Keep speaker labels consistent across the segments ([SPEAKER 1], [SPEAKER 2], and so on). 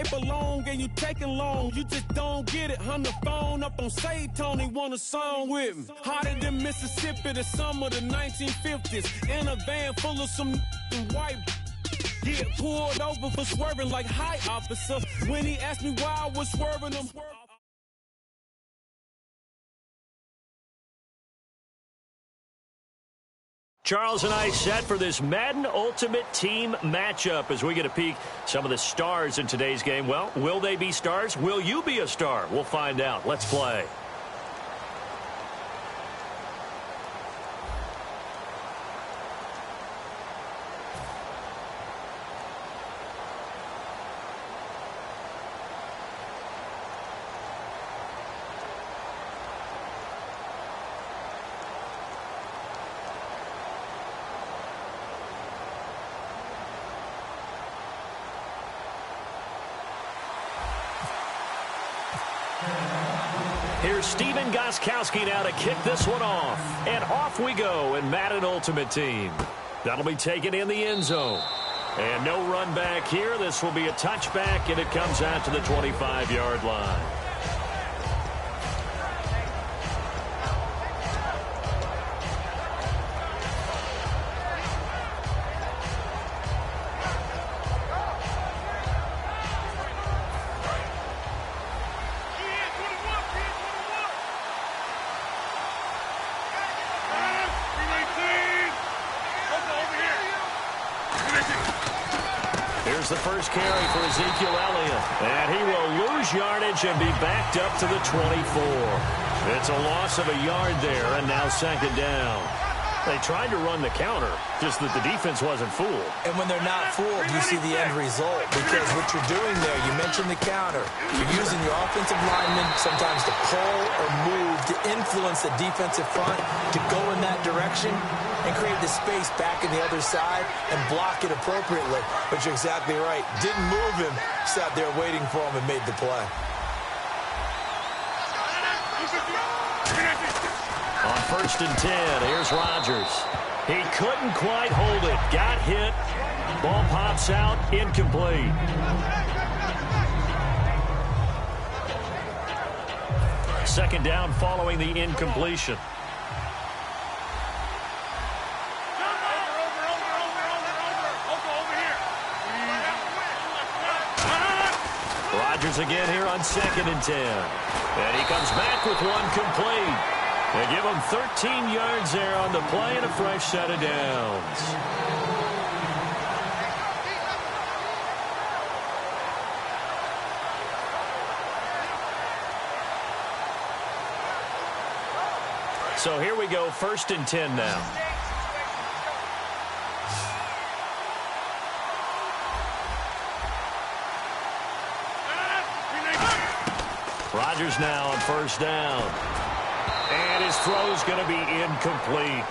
[SPEAKER 1] paper long and you taking long. You just don't get it. Hung the phone up on Say Tony, want a song with me. Hotter than Mississippi, the summer of the 1950s. In a van full of some white. Get pulled over for swerving like high officer. When he asked me why I was swerving him.
[SPEAKER 2] Charles and I set for this Madden Ultimate Team matchup as we get a peek some of the stars in today's game. Well, will they be stars? Will you be a star? We'll find out. Let's play. Here's Steven Gostkowski now to kick this one off. And off we go in Madden Ultimate Team. That'll be taken in the end zone. And no run back here. This will be a touchback, and it comes out to the 25-yard line. Here's the first carry for Ezekiel Elliott. And he will lose yardage and be backed up to the 24. It's a loss of a yard there, and now second down. They tried to run the counter, just that the defense wasn't fooled.
[SPEAKER 3] And when they're not fooled, you see the end result. Because what you're doing there, you mentioned the counter. You're using your offensive linemen sometimes to pull or move to influence the defensive front to go in that direction and create the space back in the other side and block it appropriately. But you're exactly right. Didn't move him, sat there waiting for him and made the play.
[SPEAKER 2] On 1st and 10, here's Rodgers. He couldn't quite hold it. Got hit. Ball pops out. Incomplete. Second down following the incompletion. Rodgers again here on 2nd and 10. And he comes back with one complete. They give him 13 yards there on the play and a fresh set of downs. So here we go, 1st and 10 now. Rodgers now on 1st down. And his throw's going to be incomplete.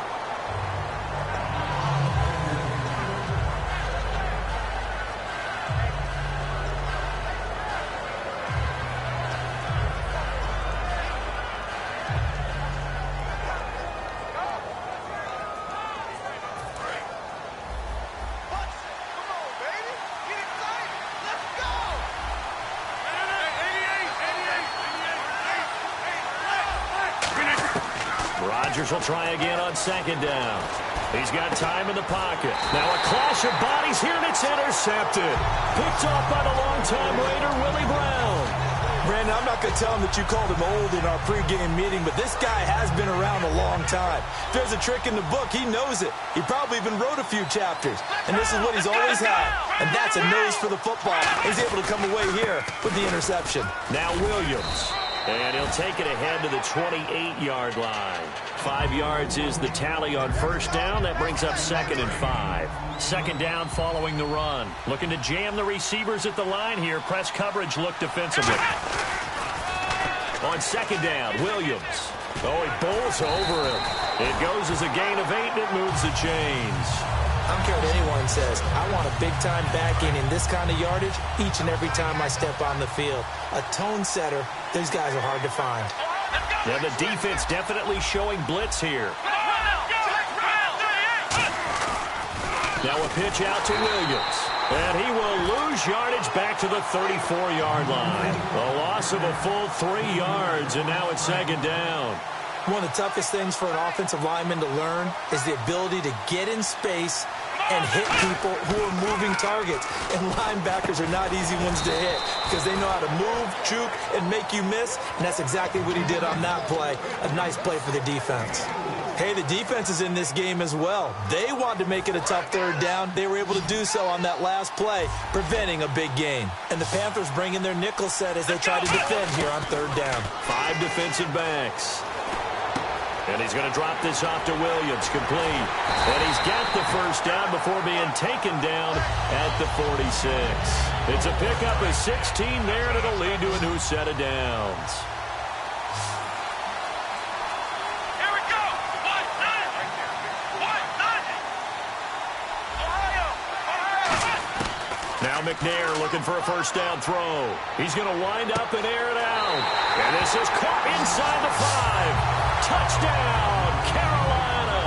[SPEAKER 2] Rodgers will try again on 2nd down. He's got time in the pocket. Now a clash of bodies here, and it's intercepted. Picked off by the longtime Raider, Willie Brown.
[SPEAKER 3] Brandon, I'm not going to tell him that you called him old in our pregame meeting, but this guy has been around a long time. If there's a trick in the book, he knows it. He probably even wrote a few chapters, and this is what he's always had, and that's a nose for the football. He's able to come away here with the interception.
[SPEAKER 2] Now Williams, and he'll take it ahead to the 28-yard line. 5 yards is the tally on 1st down. That brings up 2nd and 5. 2nd down following the run. Looking to jam the receivers at the line here. Press coverage look defensively. On 2nd down, Williams. Oh, he bowls over him. It goes as a gain of 8, and it moves the chains.
[SPEAKER 3] I don't care what anyone says. I want a big-time backing in this kind of yardage each and every time I step on the field. A tone setter, these guys are hard to find.
[SPEAKER 2] Yeah, the defense definitely showing blitz here. Now a pitch out to Williams. And he will lose yardage back to the 34-yard line. A loss of a full 3 yards, and now it's second down.
[SPEAKER 3] One of the toughest things for an offensive lineman to learn is the ability to get in space and hit people who are moving targets. And linebackers are not easy ones to hit because they know how to move, juke, and make you miss. And that's exactly what he did on that play. A nice play for the defense. Hey, the defense is in this game as well. They wanted to make it a tough third down. They were able to do so on that last play, preventing a big gain. And the Panthers bring in their nickel set as they try to defend here on third down.
[SPEAKER 2] 5 defensive backs. And he's going to drop this off to Williams, complete. And he's got the first down before being taken down at the 46. It's a pickup of 16 there, and it'll lead to a new set of downs.
[SPEAKER 4] Here we go. 1-9.
[SPEAKER 2] Now McNair looking for a first down throw. He's going to wind up and air it out. And this is caught inside the 5. Touchdown, Carolina.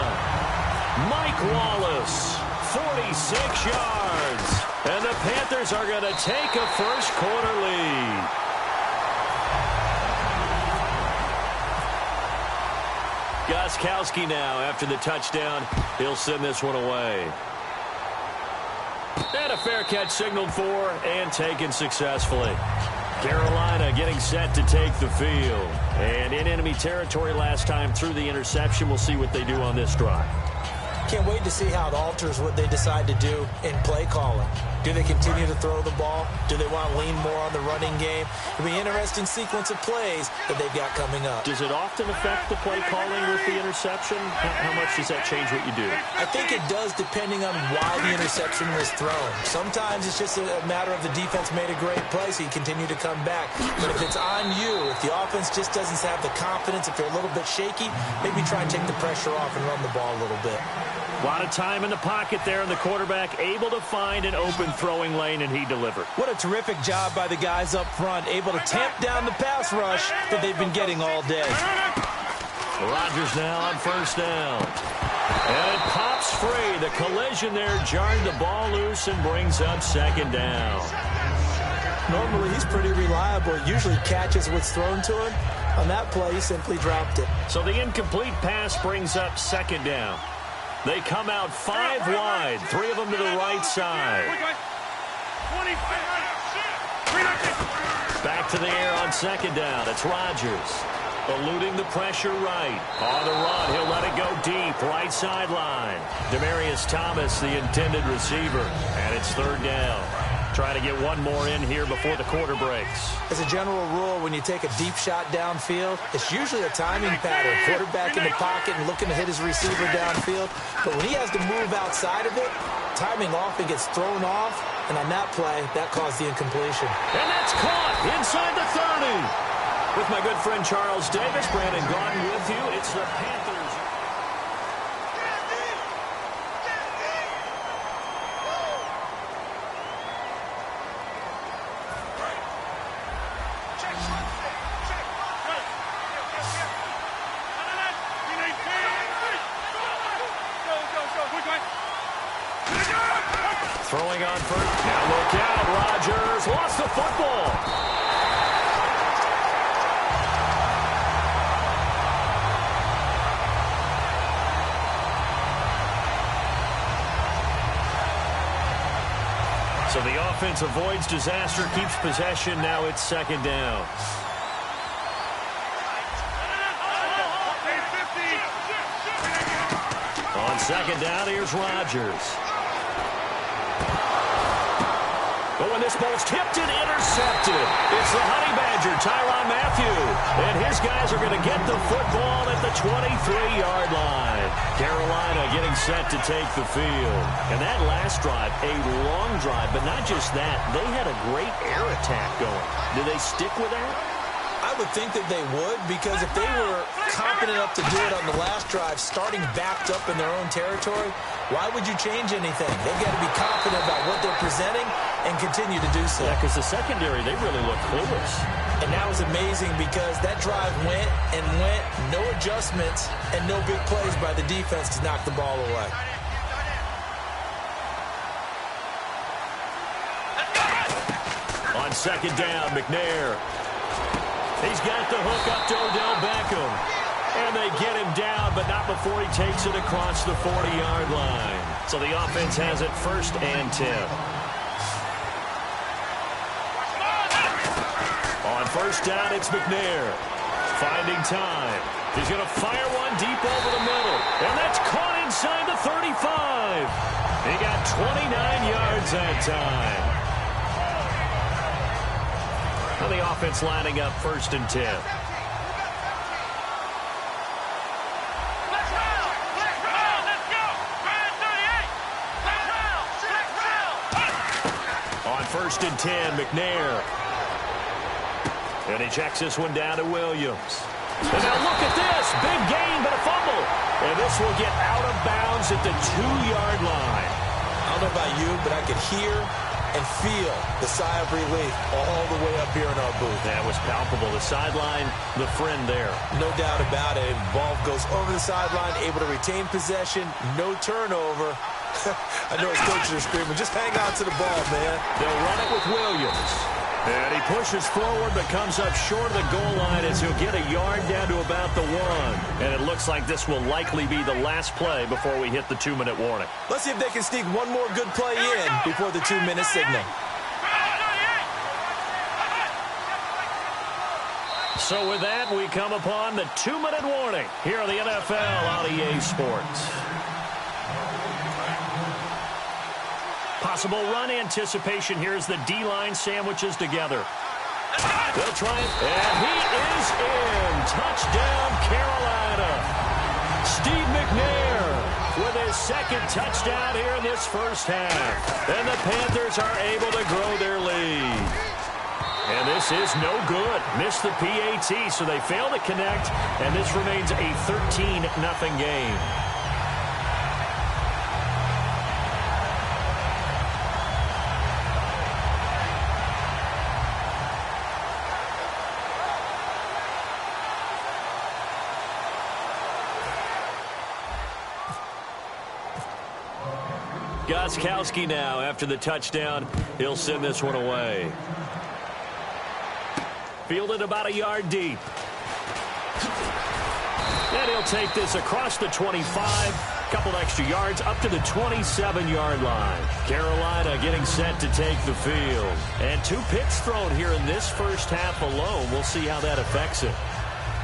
[SPEAKER 2] Mike Wallace, 46 yards. And the Panthers are going to take a first-quarter lead. Gostkowski now after the touchdown. He'll send this one away. And a fair catch signaled for and taken successfully. Carolina getting set to take the field. And in enemy territory last time through the interception. We'll see what they do on this drive.
[SPEAKER 3] Can't wait to see how it alters what they decide to do in play calling. Do they continue to throw the ball? Do they want to lean more on the running game? It'll be an interesting sequence of plays that they've got coming up.
[SPEAKER 2] Does it often affect the play calling with the interception? How much does that change what you do?
[SPEAKER 3] I think it does depending on why the interception was thrown. Sometimes it's just a matter of the defense made a great play, so you continue to come back. But if it's on you, if the offense just doesn't have the confidence, if they're a little bit shaky, maybe try and take the pressure off and run the ball a little bit.
[SPEAKER 2] A lot of time in the pocket there, and the quarterback able to find an open throwing lane, and he delivered.
[SPEAKER 3] What a terrific job by the guys up front, able to tamp down the pass rush that they've been getting all day.
[SPEAKER 2] Rodgers now on first down. And it pops free. The collision there jarred the ball loose and brings up second down.
[SPEAKER 3] Normally, he's pretty reliable. Usually catches what's thrown to him. On that play, he simply dropped it.
[SPEAKER 2] So the incomplete pass brings up second down. They come out 5 wide, 3 of them to the right side. Back to the air on second down. It's Rodgers. Eluding the pressure right. On the run, he'll let it go deep. Right sideline. Demaryius Thomas, the intended receiver. And it's third down. Trying to get one more in here before the quarter breaks.
[SPEAKER 3] As a general rule, when you take a deep shot downfield, it's usually a timing pattern. Quarterback in the pocket and looking to hit his receiver downfield. But when he has to move outside of it, timing off and gets thrown off. And on that play, that caused the incompletion.
[SPEAKER 2] And that's caught inside the 30. With my good friend Charles Davis, Brandon Gaudin with you. It's the Panthers. Throwing on first. Now look out. Rodgers lost the football. So the offense avoids disaster, keeps possession. Now it's second down. On second down, here's Rodgers. But when this ball's tipped and intercepted, it's the Honey Badger, Tyrann Mathieu. And his guys are going to get the football at the 23-yard line. Carolina getting set to take the field. And that last drive, a long drive, but not just that. They had a great air attack going. Do they stick with that?
[SPEAKER 3] I would think that they would, because if they were confident enough to do it on the last drive, starting backed up in their own territory, why would you change anything? They've got to be confident about what they're presenting and continue to do so.
[SPEAKER 2] Yeah, because the secondary, they really look clueless.
[SPEAKER 3] And that was amazing because that drive went and went, no adjustments, and no big plays by the defense to knock the ball away.
[SPEAKER 2] second down, McNair. He's got the hook up to Odell Beckham. And they get him down, but not before he takes it across the 40-yard line. So the offense has it 1st and 10. On 1st down, it's McNair. Finding time. He's going to fire one deep over the middle. And that's caught inside the 35. He got 29 yards that time. And the offense lining up 1st and 10. On 1st and 10, McNair. And he checks this one down to Williams. And now look at this. Big gain, but a fumble. And this will get out of bounds at the 2-yard line.
[SPEAKER 3] I don't know about you, but I could hear and feel the sigh of relief all the way up here in our booth.
[SPEAKER 2] That was palpable. The sideline, the friend there.
[SPEAKER 3] No doubt about it. Ball goes over the sideline, able to retain possession, no turnover. I know his coaches are screaming, just hang on to the ball, man.
[SPEAKER 2] They'll run it with Williams. And he pushes forward but comes up short of the goal line as he'll get a yard down to about the 1. And it looks like this will likely be the last play before we hit the 2-minute warning.
[SPEAKER 3] Let's see if they can sneak one more good play in before the 2-minute signal.
[SPEAKER 2] So with that, we come upon the 2-minute warning here on the NFL on EA Sports. Possible run anticipation here as the D-line sandwiches together. They'll try it, and he is in. Touchdown, Carolina. Steve McNair with his 2nd touchdown here in this 1st half. And the Panthers are able to grow their lead. And this is no good. Missed the PAT, so they fail to connect, and this remains a 13-0 game. Gostkowski now after the touchdown. He'll send this one away. Fielded about a yard deep. And he'll take this across the 25. Couple extra yards up to the 27-yard line. Carolina getting set to take the field. And 2 picks thrown here in this 1st half alone. We'll see how that affects it.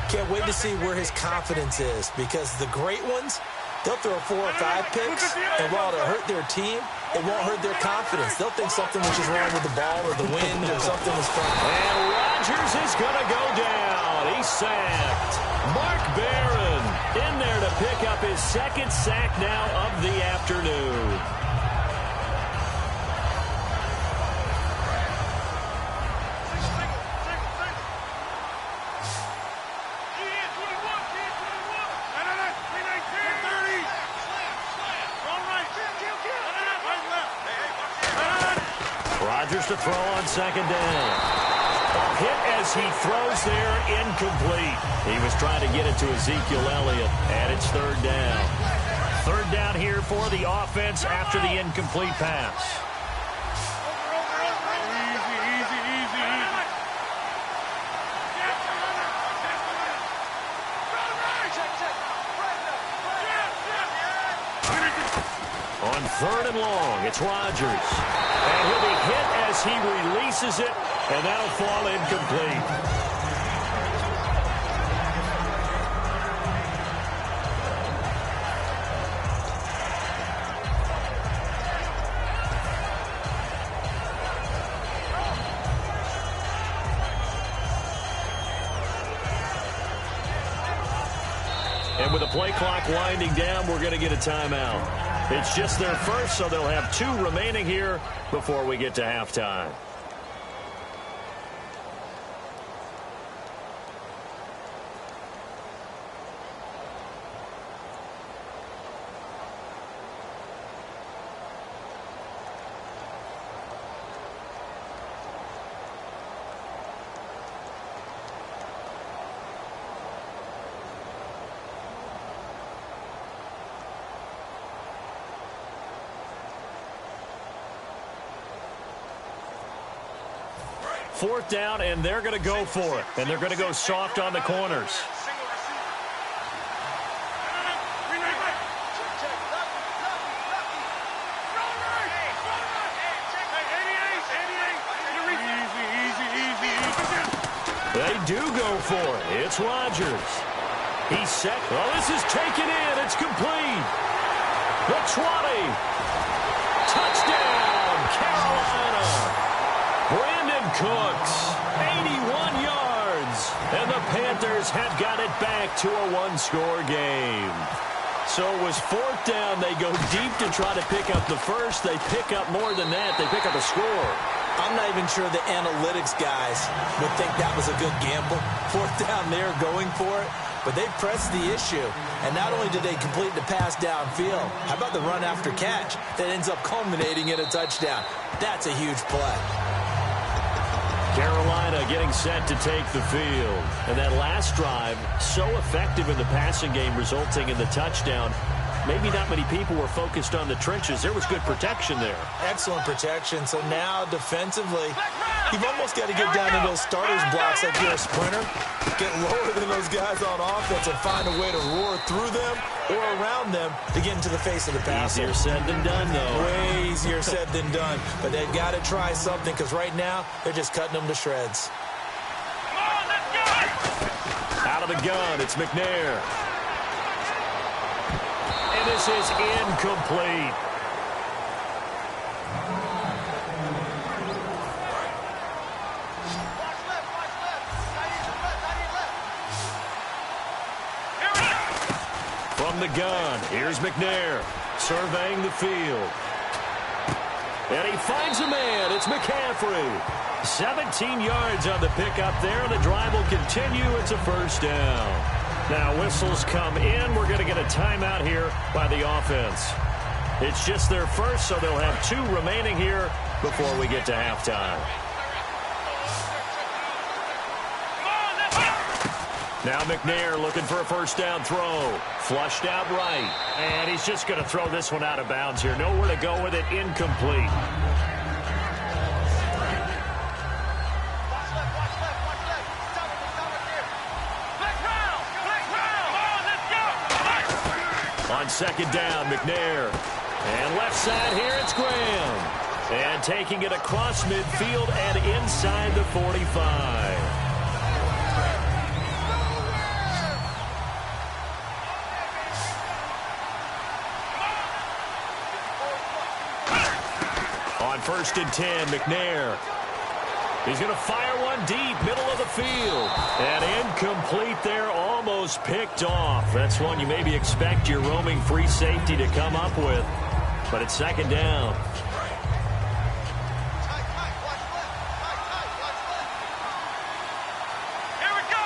[SPEAKER 3] Can't wait to see where his confidence is, because the great ones, they'll throw 4 or 5 picks, and while it'll hurt their team, it won't hurt their confidence. They'll think something was just wrong with the ball or the wind or something was funny.
[SPEAKER 2] And Rodgers is going to go down. He's sacked. Mark Barron in there to pick up his 2nd sack now of the afternoon. Rodgers to throw on 2nd down. A hit as he throws there, incomplete. He was trying to get it to Ezekiel Elliott, and it's 3rd down. 3rd down here for the offense after the incomplete pass. On 3rd and long, it's Rodgers. And he'll be hit as he releases it, and that'll fall incomplete. And with the play clock winding down, we're going to get a timeout. It's just their first, so they'll have 2 remaining here before we get to halftime. 4th down, and they're going to go for it. And they're going to go soft on the corners. They do go for it. It's Rodgers. He's set. Oh, this is taken in. It's complete. The 20. Touchdown, Carolina. Brandon Cooks, 81 yards. And the Panthers have got it back to a one-score game. So it was 4th down. They go deep to try to pick up the first. They pick up more than that. They pick up a score.
[SPEAKER 3] I'm not even sure the analytics guys would think that was a good gamble. 4th down there going for it. But they pressed the issue. And not only did they complete the pass downfield, how about the run after catch that ends up culminating in a touchdown? That's a huge play.
[SPEAKER 2] Carolina getting set to take the field. And that last drive, so effective in the passing game, resulting in the touchdown. Maybe not many people were focused on the trenches. There was good protection there.
[SPEAKER 3] Excellent protection. So now defensively, you've almost got to get down to those starters blocks like you're a sprinter. Get lower than those guys on offense and find a way to roar through them or around them to get into the face of the passer.
[SPEAKER 2] Easier said than done, though.
[SPEAKER 3] Way easier said than done. But they've got to try something because right now they're just cutting them to shreds.
[SPEAKER 2] Out of the gun, it's McNair. And this is incomplete. From the gun, here's McNair surveying the field. And he finds a man. It's McCaffrey. 17 yards on the pickup there, and the drive will continue. It's a first down. Now whistles come in. We're going to get a timeout here by the offense. It's just their first, so they'll have 2 remaining here before we get to halftime. Now McNair looking for a first down throw. Flushed out right. And he's just going to throw this one out of bounds here. Nowhere to go with it. Incomplete. On second down, McNair. And left side here, it's Graham. And taking it across midfield and inside the 45. On 1st and 10, McNair. He's going to fire one deep, middle of the field. And incomplete there, almost picked off. That's one you maybe expect your roaming free safety to come up with. But it's second down.
[SPEAKER 4] Here we go.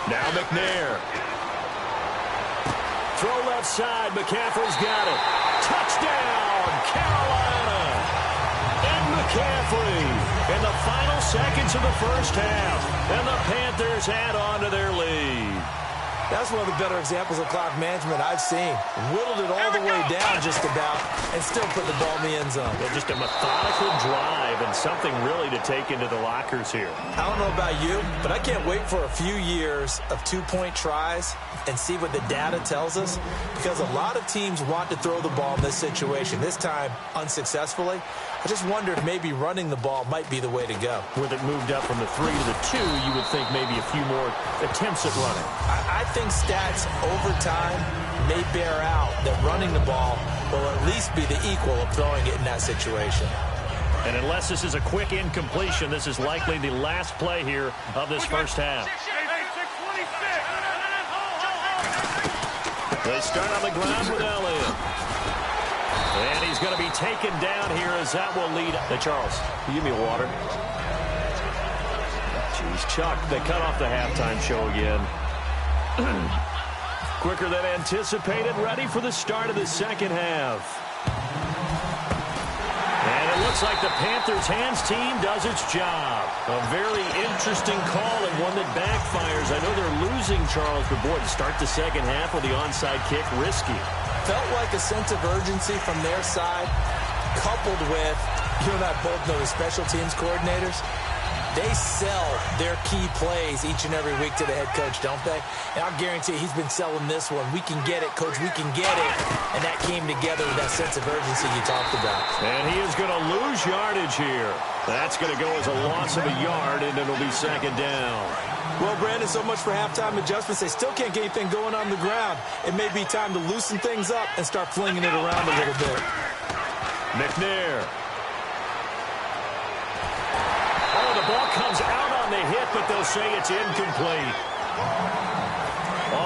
[SPEAKER 2] Now McNair. Throw left side. McCaffrey's got it. Touchdown, Carolina. And McCaffrey in the final seconds of the first half. And the Panthers add on to their lead.
[SPEAKER 3] That's one of the better examples of clock management I've seen. Whittled it all the way down just about and still put the ball in the end zone.
[SPEAKER 2] Yeah, just a methodical drive and something really to take into the lockers here.
[SPEAKER 3] I don't know about you, but I can't wait for a few years of two-point tries and see what the data tells us, because a lot of teams want to throw the ball in this situation, this time unsuccessfully. I just wonder if maybe running the ball might be the way to go.
[SPEAKER 2] With it moved up from the 3 to the 2, you would think maybe a few more attempts at running.
[SPEAKER 3] I think stats over time may bear out that running the ball will at least be the equal of throwing it in that situation.
[SPEAKER 2] And unless this is a quick incompletion, this is likely the last play here of this first half. They start on the ground with Elliott. And he's going to be taken down here as that will lead. Hey, Charles, give me a water. Jeez, Chuck, they cut off the halftime show again. Quicker than anticipated, ready for the start of the second half. And it looks like the Panthers' hands team does its job. A very interesting call and one that backfires. I know they're losing, Charles, but boy, to start the second half with the onside kick, risky.
[SPEAKER 3] Felt like a sense of urgency from their side. coupled with, you and I both know the special teams coordinators, they sell their key plays each and every week to the head coach, don't they? And I'll guarantee you he's been selling this one. We can get it, coach, we can get it. And that came together with that sense of urgency you talked about.
[SPEAKER 2] And he is going to lose yardage here. That's going to go as a loss of a yard, and it'll be second down.
[SPEAKER 3] Well, Brandon, so much for halftime adjustments. They still can't get anything going on the ground. It may be time to loosen things up and start flinging it around a little bit.
[SPEAKER 2] McNair. Oh, the ball comes out on the hit, but they'll say it's incomplete.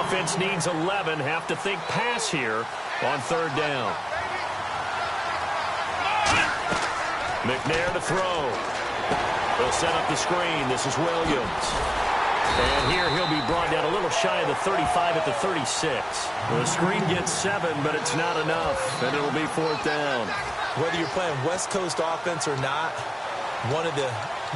[SPEAKER 2] Offense needs 11. Have to think pass here on third down. McNair to throw. They'll set up the screen. This is Williams. And here he'll be brought down a little shy of the 35 at the 36. The screen gets 7, but it's not enough, and it'll be fourth down.
[SPEAKER 3] Whether you're playing West Coast offense or not, one of the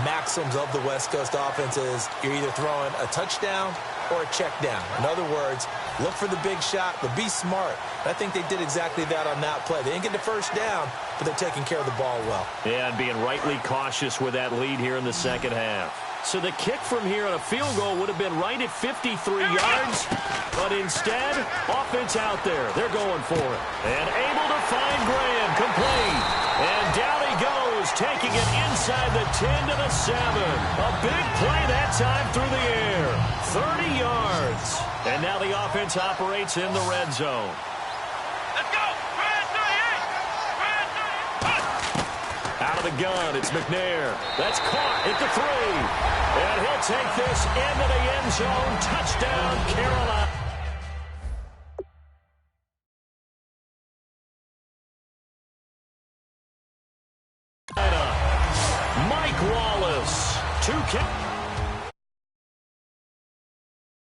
[SPEAKER 3] maxims of the West Coast offense is you're either throwing a touchdown or a check down. In other words, look for the big shot, but be smart. I think they did exactly that on that play. They didn't get the first down, but they're taking care of the ball well.
[SPEAKER 2] Yeah, and being rightly cautious with that lead here in the second half. So the kick from here on a field goal would have been right at 53 yards, but instead, offense out there. They're going for it. And able to find Graham, complete. And down he goes, taking it inside the 10 to the 7. A big play that time through the air. 30 yards. And now the offense operates in the red zone.
[SPEAKER 4] Let's go!
[SPEAKER 2] Out of the gun, it's McNair. That's caught at the 3. And he'll take this into the end zone. Touchdown, Carolina. Mike Wallace. 2 catches.